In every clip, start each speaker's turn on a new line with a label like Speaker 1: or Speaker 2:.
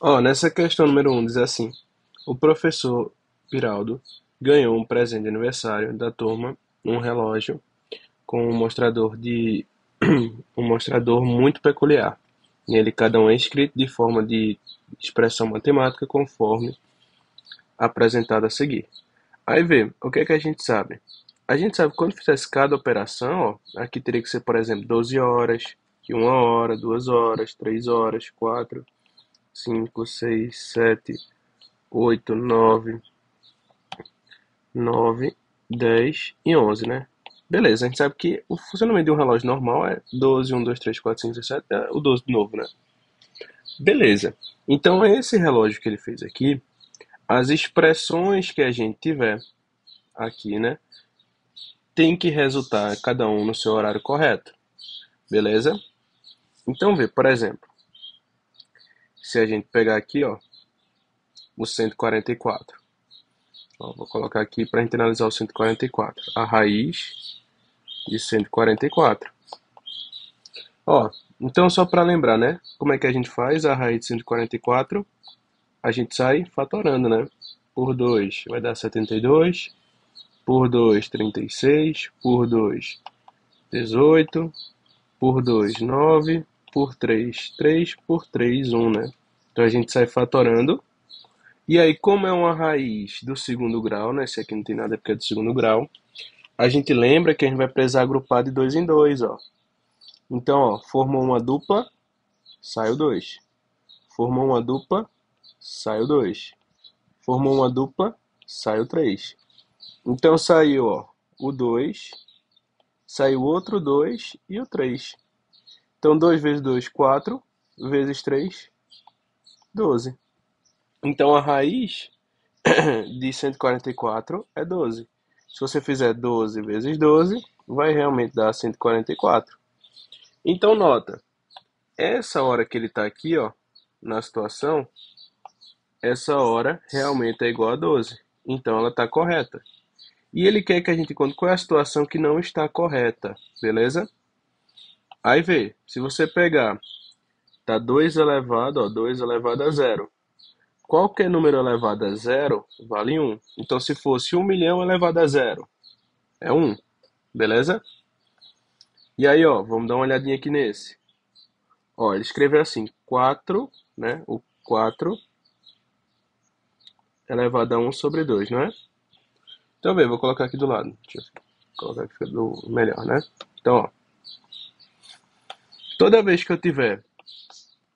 Speaker 1: Ó, nessa questão número diz assim: o professor Piraldo ganhou um presente de aniversário da turma, um relógio com um mostrador de um mostrador muito peculiar. Nele cada um é escrito de forma de expressão matemática conforme apresentado a seguir. Aí vê, o que é que a gente sabe? A gente sabe que quando fizesse cada operação, ó, aqui teria que ser, por exemplo, 12 horas, que 1 hora, 2 horas, 3 horas, 4, 5, 6, 7, 8, 9, 10 e 11, né? Beleza, a gente sabe que o funcionamento de um relógio normal é 12, 1, 2, 3, 4, 5, 6, 7, é o 12 de novo, né? Beleza. Então, esse relógio que ele fez aqui, as expressões que a gente tiver aqui, né, tem que resultar cada um no seu horário correto. Beleza? Então, vê, por exemplo, se a gente pegar aqui, ó, o 144. Ó, vou colocar aqui para a gente analisar o 144. A raiz de 144. Ó, então só para lembrar, né? Como é que a gente faz a raiz de 144? A gente sai fatorando, né? Por 2 vai dar 72, por 2 36, por 2 18, por 2 9, por 3 3, por 3 1, né? Então a gente sai fatorando. E aí, como é uma raiz do segundo grau, né? Esse aqui não tem nada porque é do segundo grau. A gente lembra que a gente vai precisar agrupar de dois em dois, ó. Então, ó, formou uma dupla, sai o 2. Formou uma dupla, sai o 2. Formou uma dupla, sai o 3. Então saiu, ó, o 2, saiu outro 2 e o 3. Então 2 vezes 2, 4, vezes 3, 12. Então a raiz de 144 é 12. Se você fizer 12 vezes 12, vai realmente dar 144. Então nota, essa hora que ele está aqui, ó, na situação, essa hora realmente é igual a 12. Então ela está correta. E ele quer que a gente conte qual é a situação que não está correta, beleza? Aí vê, se você pegar, tá 2 elevado, ó, 2 elevado a zero. Qualquer número elevado a zero vale um. Então se fosse 1 milhão elevado a zero, é um, beleza? E aí, ó, vamos dar uma olhadinha aqui nesse. Ó, ele escreveu assim, 4, né? O 4 elevado a um sobre 2, não é? Então, vê, vou colocar aqui do lado. Deixa eu colocar aqui do melhor, né? Então, ó, toda vez que eu tiver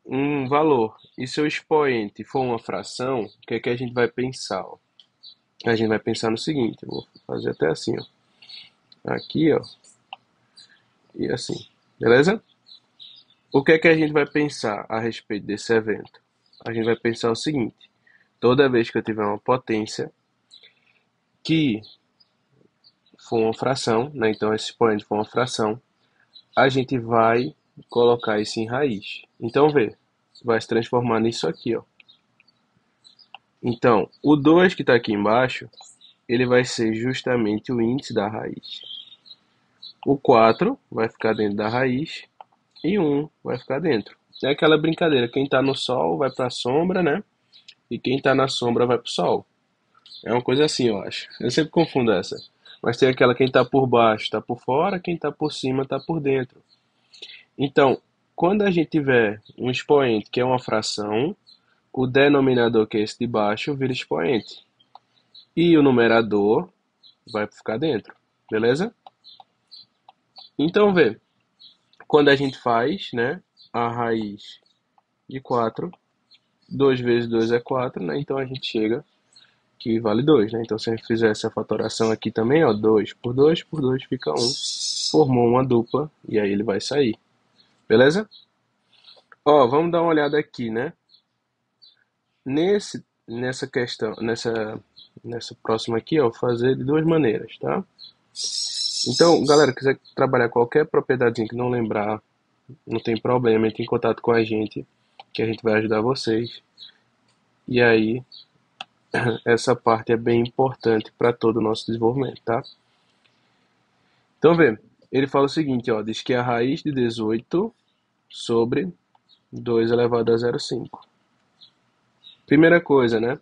Speaker 1: um valor e seu expoente for uma fração, o que é que a gente vai pensar? Ó? A gente vai pensar no seguinte, eu vou fazer até assim, ó. Aqui, ó, e assim, beleza? O que é que a gente vai pensar a respeito desse evento? A gente vai pensar o seguinte, toda vez que eu tiver uma potência que for uma fração, né? Então esse expoente for uma fração, a gente vai colocar isso em raiz. Então, vê, vai se transformar nisso aqui, ó. Então, o 2 que está aqui embaixo, ele vai ser justamente o índice da raiz. O 4 vai ficar dentro da raiz e 1 vai ficar dentro. É aquela brincadeira, quem está no sol vai para a sombra, né? E quem está na sombra vai para o sol. É uma coisa assim, eu acho. Eu sempre confundo essa. Mas tem aquela quem está por baixo está por fora, quem está por cima está por dentro. Então, quando a gente tiver um expoente que é uma fração, o denominador, que é esse de baixo, vira expoente. E o numerador vai ficar dentro, beleza? Então, vê, quando a gente faz, né, a raiz de 4, 2 vezes 2 é 4, né? Então a gente chega que vale 2, né? Então se a gente fizer essa fatoração aqui também, ó, 2 por 2 fica 1. Formou uma dupla e aí ele vai sair, beleza? Ó, vamos dar uma olhada aqui, né? Nessa questão, nessa próxima aqui, ó, fazer de duas maneiras, tá? Então, galera, quiser trabalhar qualquer propriedade que não lembrar, não tem problema, entre em contato com a gente, que a gente vai ajudar vocês. E aí, essa parte é bem importante para todo o nosso desenvolvimento, tá? Então, vê, ele fala o seguinte, ó, diz que a raiz de 18 sobre 2 elevado a 0,5. Primeira coisa, né?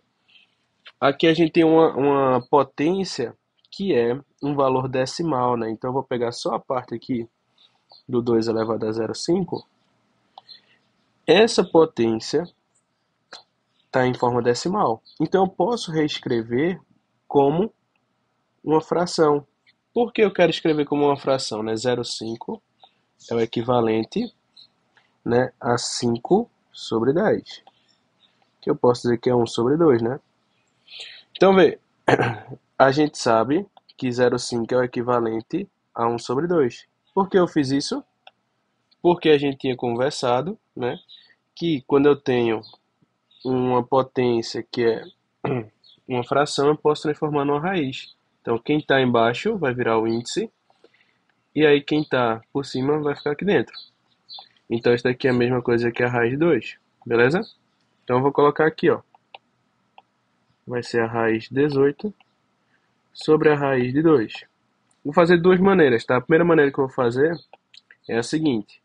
Speaker 1: Aqui a gente tem uma potência que é um valor decimal, né? Então eu vou pegar só a parte aqui do 2 elevado a 0,5. Essa potência está em forma decimal. Então eu posso reescrever como uma fração. Por que eu quero escrever como uma fração, né? 0,5 é o equivalente, né, a 5 sobre 10. Que eu posso dizer que é 1 sobre 2, né? Então, vê, a gente sabe que 0,5 é o equivalente a 1 sobre 2. Por que eu fiz isso? Porque a gente tinha conversado, né, que quando eu tenho uma potência que é uma fração, eu posso transformar numa raiz. Então, quem está embaixo vai virar o índice, e aí quem está por cima vai ficar aqui dentro. Então, isso daqui é a mesma coisa que a raiz de 2, beleza? Então, eu vou colocar aqui, ó. Vai ser a raiz de 18 sobre a raiz de 2. Vou fazer de duas maneiras, tá? A primeira maneira que eu vou fazer é a seguinte.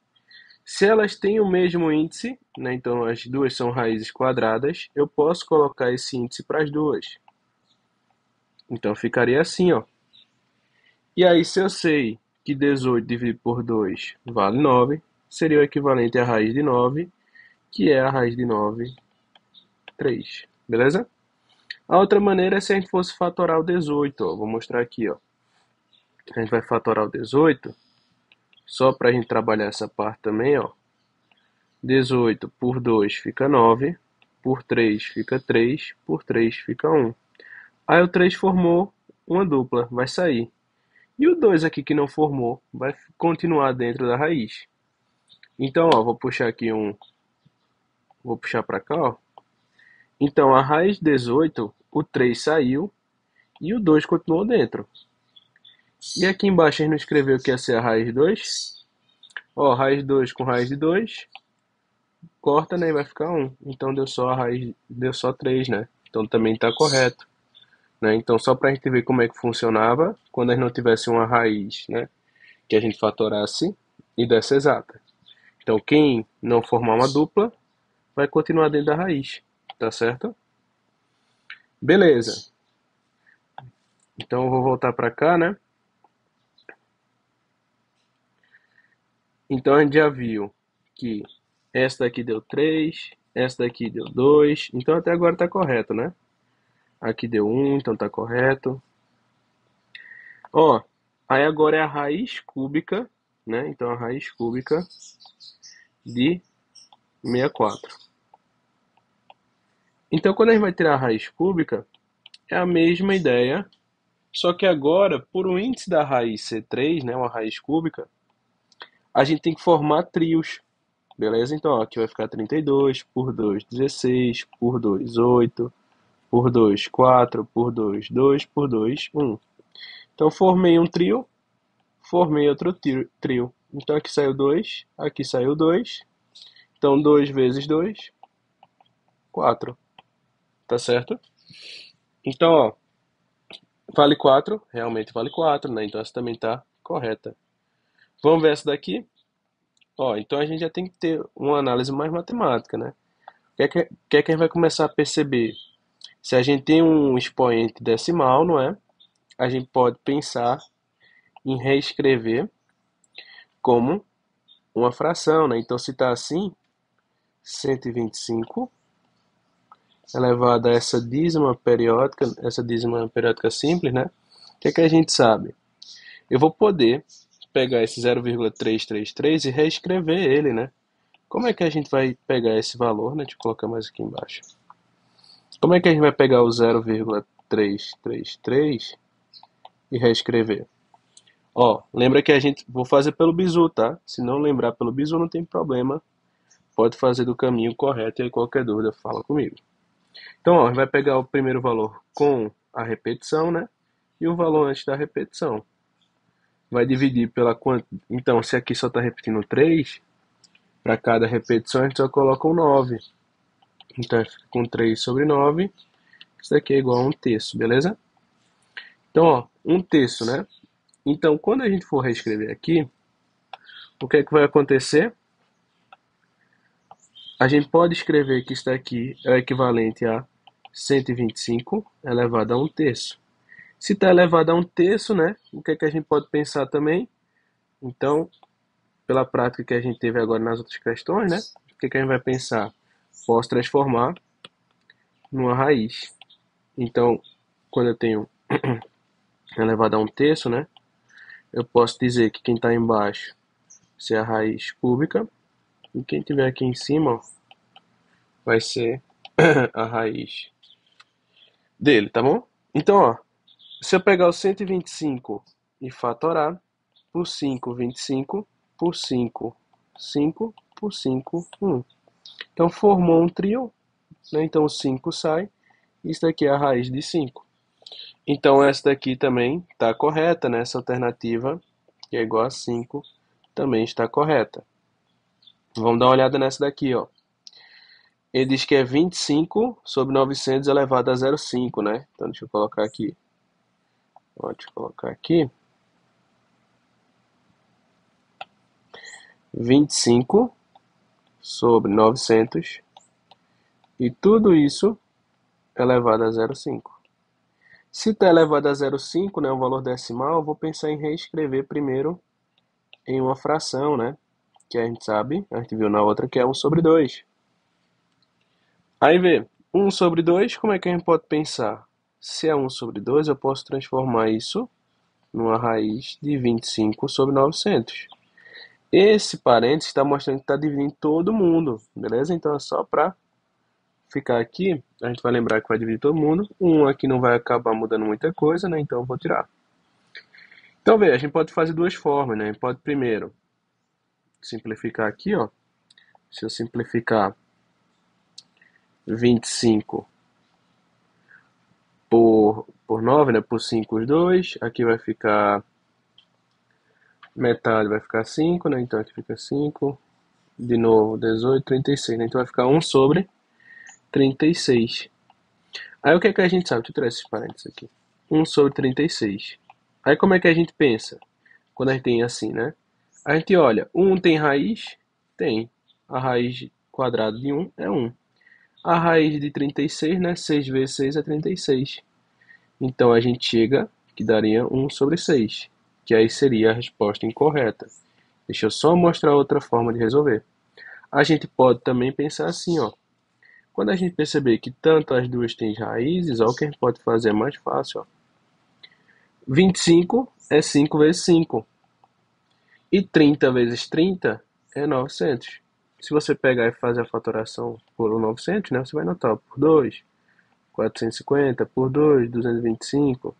Speaker 1: Se elas têm o mesmo índice, né, então as duas são raízes quadradas, eu posso colocar esse índice para as duas. Então ficaria assim, ó. E aí, se eu sei que 18 dividido por 2 vale 9, seria o equivalente à raiz de 9, que é a raiz de 9, 3. Beleza? A outra maneira é se a gente fosse fatorar o 18, ó. Vou mostrar aqui, ó. A gente vai fatorar o 18, só para a gente trabalhar essa parte também, ó. 18 por 2 fica 9, por 3 fica 3, por 3 fica 1. Aí o 3 formou uma dupla, vai sair. E o 2 aqui que não formou, vai continuar dentro da raiz. Então, ó, vou puxar aqui vou puxar para cá, ó. Então, a raiz de 18, o 3 saiu e o 2 continuou dentro. E aqui embaixo a gente não escreveu que ia ser a raiz de 2. Ó, raiz de 2 com raiz de 2, corta, né, e vai ficar 1. Então deu só a raiz, deu só 3, né? Então também está correto, né? Então só para a gente ver como é que funcionava quando a gente não tivesse uma raiz, né, que a gente fatorasse e desse exata. Então quem não formar uma dupla vai continuar dentro da raiz, tá certo? Beleza. Então eu vou voltar para cá, né? Então a gente já viu que essa daqui deu 3, essa daqui deu 2, então até agora está correto, né? Aqui deu 1, então está correto. Ó, aí agora é a raiz cúbica, né? Então a raiz cúbica de 64. Então quando a gente vai tirar a raiz cúbica, é a mesma ideia, só que agora, por o índice da raiz ser 3, né, uma raiz cúbica, a gente tem que formar trios, beleza? Então ó, aqui vai ficar 32, por 2, 16, por 2, 8, por 2, 4, por 2, 2, por 2, 1. Então formei um trio, formei outro trio. Então aqui saiu 2, aqui saiu 2. Então 2 vezes 2, 4. Tá certo? Então, ó, vale 4, realmente vale 4, né? Então essa também tá correta. Vamos ver essa daqui? Ó, então a gente já tem que ter uma análise mais matemática, né? O que é que a gente vai começar a perceber? Se a gente tem um expoente decimal, não é? A gente pode pensar em reescrever como uma fração, né? Então se tá assim, 125 elevado a essa dízima periódica simples, né? O que a gente sabe? Eu vou poder pegar esse 0,333 e reescrever ele, né? Como é que a gente vai pegar esse valor, né? Deixa eu colocar mais aqui embaixo. Como é que a gente vai pegar o 0,333 e reescrever? Ó, lembra que a gente vou fazer pelo bizu, tá? Se não lembrar pelo bizu, não tem problema. Pode fazer do caminho correto e aí qualquer dúvida fala comigo. Então, ó, a gente vai pegar o primeiro valor com a repetição, né? E o valor antes da repetição. Vai dividir pela quant... Então, se aqui só está repetindo 3, para cada repetição a gente só coloca um 9. Então, fica com 3 sobre 9. Isso daqui é igual a 1/3, beleza? Então, ó, 1/3, né? Então, quando a gente for reescrever aqui, o que é que vai acontecer? A gente pode escrever que isso daqui é o equivalente a 125 elevado a 1/3. Se está elevado a 1/3, né? O que é que a gente pode pensar também? Então, pela prática que a gente teve agora nas outras questões, né? O que é que a gente vai pensar? Posso transformar numa raiz. Então, quando eu tenho elevado a 1/3, né? Eu posso dizer que quem está embaixo ser a raiz cúbica e quem tiver aqui em cima, ó, vai ser a raiz dele, tá bom? Então, ó, se eu pegar o 125 e fatorar por 5, 25, por 5, 5, por 5, 1. Então, formou um trio, né? Então, o 5 sai. Isso daqui é a raiz de 5. Então, essa daqui também está correta, né? Essa alternativa, que é igual a 5, também está correta. Vamos dar uma olhada nessa daqui, ó. Ele diz que é 25 sobre 900 elevado a 0,5, né? Então, deixa eu colocar aqui. Ó, deixa eu colocar aqui. 25 sobre 900 e tudo isso elevado a 0,5. Se está elevado a 0,5, né, um valor decimal, eu vou pensar em reescrever primeiro em uma fração, né? Que a gente sabe, a gente viu na outra que é 1 sobre 2. Aí vê, 1 sobre 2, como é que a gente pode pensar? Se é 1 sobre 2, eu posso transformar isso numa raiz de 25 sobre 900. Esse parênteses está mostrando que está dividindo todo mundo, beleza? Então é só para ficar aqui, a gente vai lembrar que vai dividir todo mundo. Um aqui não vai acabar mudando muita coisa, né? Então eu vou tirar. Então, vê, a gente pode fazer duas formas, né? A gente pode primeiro simplificar aqui, ó. Se eu simplificar 25 por 9, né? Por 5 os dois. Aqui vai ficar metade, vai ficar 5, né? Então aqui fica 5. De novo, 18, 36, né? Então vai ficar 1 sobre 36. Aí o que é que a gente sabe? Deixa eu tirar esses parênteses aqui. 1 sobre 36. Aí como é que a gente pensa? Quando a gente tem assim, né? A gente olha, 1 tem raiz? Tem. A raiz quadrada de 1 é 1. A raiz de 36, né? 6 vezes 6 é 36. Então a gente chega que daria 1 sobre 6, que aí seria a resposta incorreta. Deixa eu só mostrar outra forma de resolver. A gente pode também pensar assim, ó. Quando a gente perceber que tanto as duas têm raízes, ó, o que a gente pode fazer é mais fácil, ó. 25 é 5 vezes 5. E 30 vezes 30 é 900. Se você pegar e fazer a fatoração por 900, né, você vai notar por 2, 450, por 2, 225.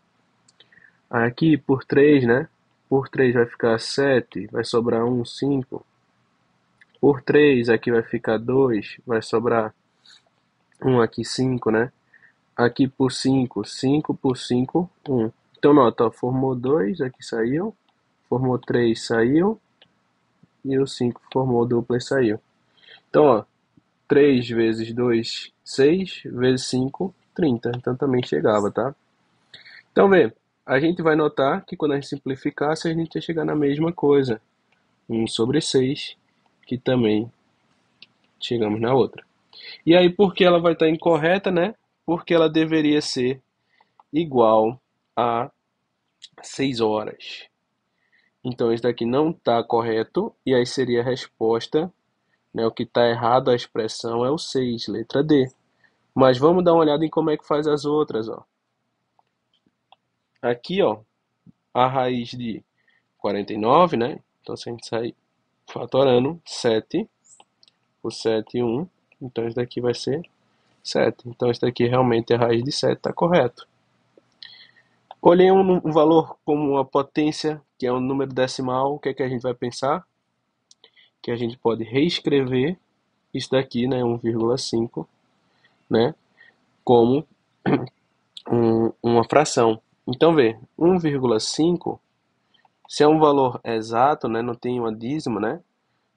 Speaker 1: Aqui por 3, né? Por 3 vai ficar 7, vai sobrar 1, 5. Por 3 aqui vai ficar 2, vai sobrar 1 aqui, 5, né? Aqui por 5, 5 por 5, 1. Então nota, ó, formou 2, aqui saiu. Formou 3, saiu. E o 5 formou dupla e saiu. Então, ó, 3 vezes 2, 6, vezes 5, 30. Então também chegava, tá? Então, vê, a gente vai notar que quando a gente simplificasse, a gente ia chegar na mesma coisa. 1 sobre 6, que também chegamos na outra. E aí, por que ela vai estar incorreta, né? Porque ela deveria ser igual a 6 horas. Então, isso daqui não está correto, e aí seria a resposta, né? O que está errado, a expressão é o 6, letra D. Mas vamos dar uma olhada em como é que faz as outras, ó. Aqui, ó, a raiz de 49, né? Então, se a gente sair fatorando, 7 por 7, 1. Então, isso daqui vai ser 7. Então, isso daqui realmente é a raiz de 7, está correto. Olhei um valor como uma potência, que é um número decimal, o que é que a gente vai pensar? Que a gente pode reescrever isso daqui, né, 1,5, né, como uma fração. Então, vê, 1,5, se é um valor exato, né, não tem uma dízima, né,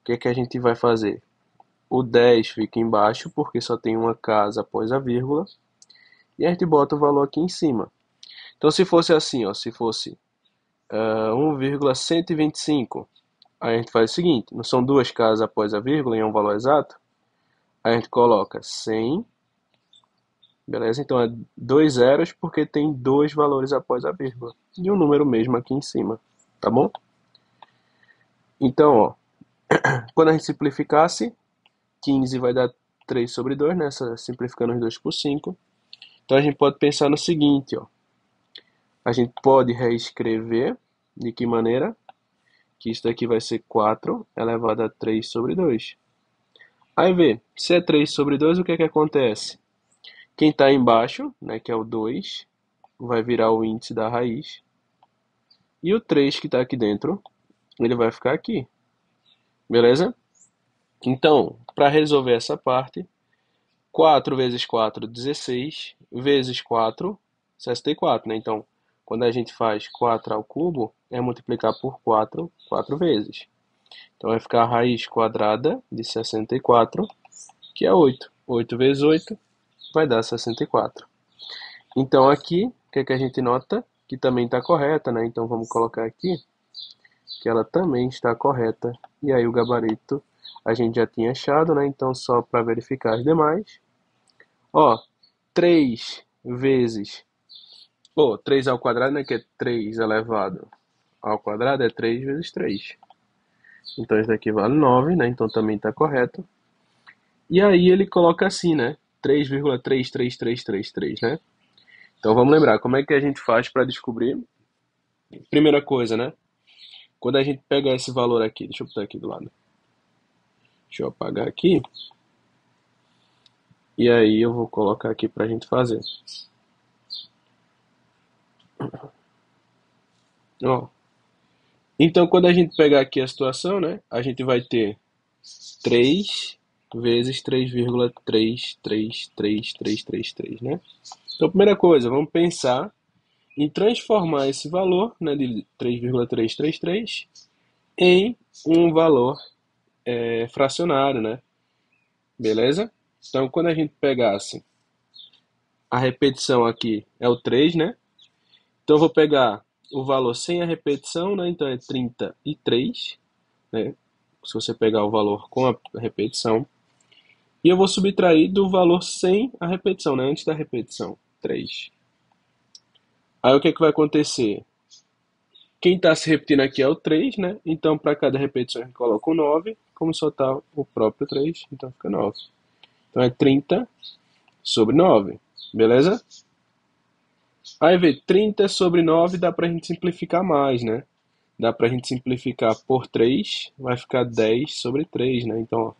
Speaker 1: o que é que a gente vai fazer? O 10 fica embaixo, porque só tem uma casa após a vírgula, e a gente bota o valor aqui em cima. Então, se fosse assim, ó, se fosse 1,125, aí a gente faz o seguinte, não são duas casas após a vírgula e é um valor exato? a gente coloca 100, beleza? Então é dois zeros porque tem dois valores após a vírgula. E um número mesmo aqui em cima, tá bom? Então, ó, quando a gente simplificasse, 15 vai dar 3 sobre 2, né? Simplificando os 2 por 5. Então a gente pode pensar no seguinte, ó. A gente pode reescrever de que maneira? Que isso daqui vai ser 4 elevado a 3 sobre 2. Aí vê, se é 3 sobre 2, o que é que acontece? Quem está embaixo, né, que é o 2, vai virar o índice da raiz. E o 3 que está aqui dentro, ele vai ficar aqui. Beleza? Então, para resolver essa parte, 4 vezes 4, 16, vezes 4, 64, né? Então, quando a gente faz 4 ao cubo, é multiplicar por 4, 4 vezes. Então, vai ficar a raiz quadrada de 64, que é 8. 8 vezes 8 vai dar 64. Então, aqui, o que é que a gente nota? Que também está correta, né? Então, vamos colocar aqui que ela também está correta. E aí, o gabarito a gente já tinha achado, né? Então, só para verificar as demais. Ó, 3 vezes... 3 ao quadrado, né? Que é 3 elevado ao quadrado, é 3 vezes 3. Então, isso daqui vale 9, né? Então, também está correto. E aí, ele coloca assim, né? 3,33333, né? Então, vamos lembrar, como é que a gente faz para descobrir? Primeira coisa, né? Quando a gente pega esse valor aqui, deixa eu botar aqui do lado. Deixa eu apagar aqui. E aí eu vou colocar aqui para a gente fazer. Ó. Então, quando a gente pegar aqui a situação, né? A gente vai ter 3 vezes 3,333333, né? Então, primeira coisa, vamos pensar em transformar esse valor, né, de 3,333 em um valor fracionário, né? Beleza? Então, quando a gente pegasse a repetição aqui é o 3, né? Então, eu vou pegar o valor sem a repetição, né? Então, é 33, né? Se você pegar o valor com a repetição. E eu vou subtrair do valor sem a repetição, né? Antes da repetição, 3. Aí, o que é que vai acontecer? Quem está se repetindo aqui é o 3, né? Então, para cada repetição, a gente coloca o 9. Como só está o próprio 3, então fica 9. Então, é 30 sobre 9. Beleza? Aí, vê, 30 sobre 9 dá para a gente simplificar mais, né? Dá para a gente simplificar por 3, vai ficar 10 sobre 3, né? Então, ó,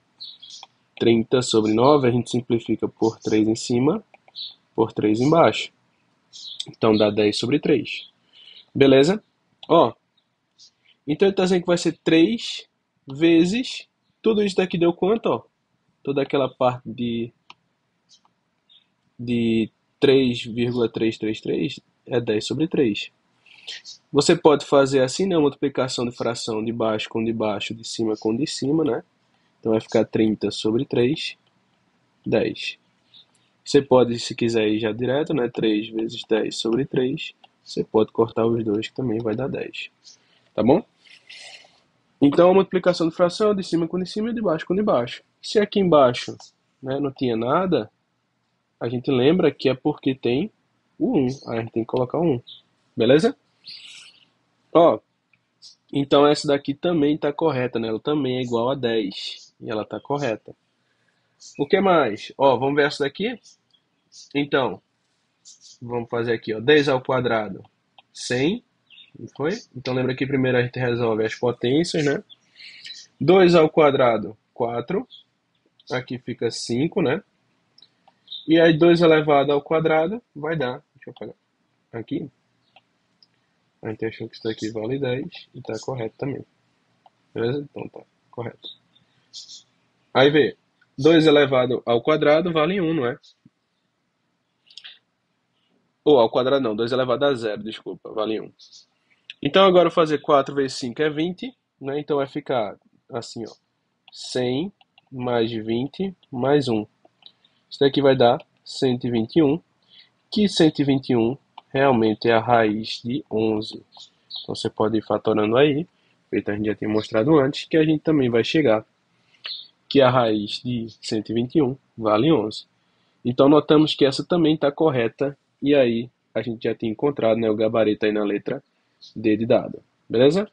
Speaker 1: 30 sobre 9 a gente simplifica por 3 em cima, por 3 embaixo. Então, dá 10 sobre 3. Beleza? Ó, então ele está dizendo que vai ser 3 vezes... Tudo isso daqui deu quanto, ó? Toda aquela parte de 3,333 é 10 sobre 3. Você pode fazer assim, né? Multiplicação de fração de baixo com de baixo, de cima com de cima, né? Então vai ficar 30 sobre 3, 10. Você pode, se quiser ir já direto, né? 3 vezes 10 sobre 3. Você pode cortar os dois, que também vai dar 10. Tá bom? Então a multiplicação de fração é de cima com de cima e de baixo com de baixo. Se aqui embaixo, né, não tinha nada, a gente lembra que é porque tem o 1. Aí a gente tem que colocar o 1. Beleza? Ó, então essa daqui também está correta, né? Ela também é igual a 10. E ela está correta. O que mais? Ó, vamos ver essa daqui? Então, vamos fazer aqui, ó. 10 ao quadrado, 100. Não foi? Então lembra que primeiro a gente resolve as potências, né? 2 ao quadrado, 4. Aqui fica 5, né? E aí 2 elevado ao quadrado vai dar... Deixa eu apagar. Aqui. A gente achou que isso daqui vale 10 e está correto também. Beleza? Então tá correto. Aí vê, 2 elevado ao quadrado vale 1, não é? Ou ao quadrado não, 2 elevado a zero, desculpa, vale 1. Então agora fazer 4 vezes 5 é 20, né? Então vai ficar assim, ó. 100 mais 20 mais 1. Isso daqui vai dar 121, que 121 realmente é a raiz de 11. Então você pode ir fatorando aí, feito a gente já tinha mostrado antes, que a gente também vai chegar que a raiz de 121 vale 11. Então notamos que essa também está correta, e aí a gente já tinha encontrado, né, o gabarito aí na letra D de dado. Beleza?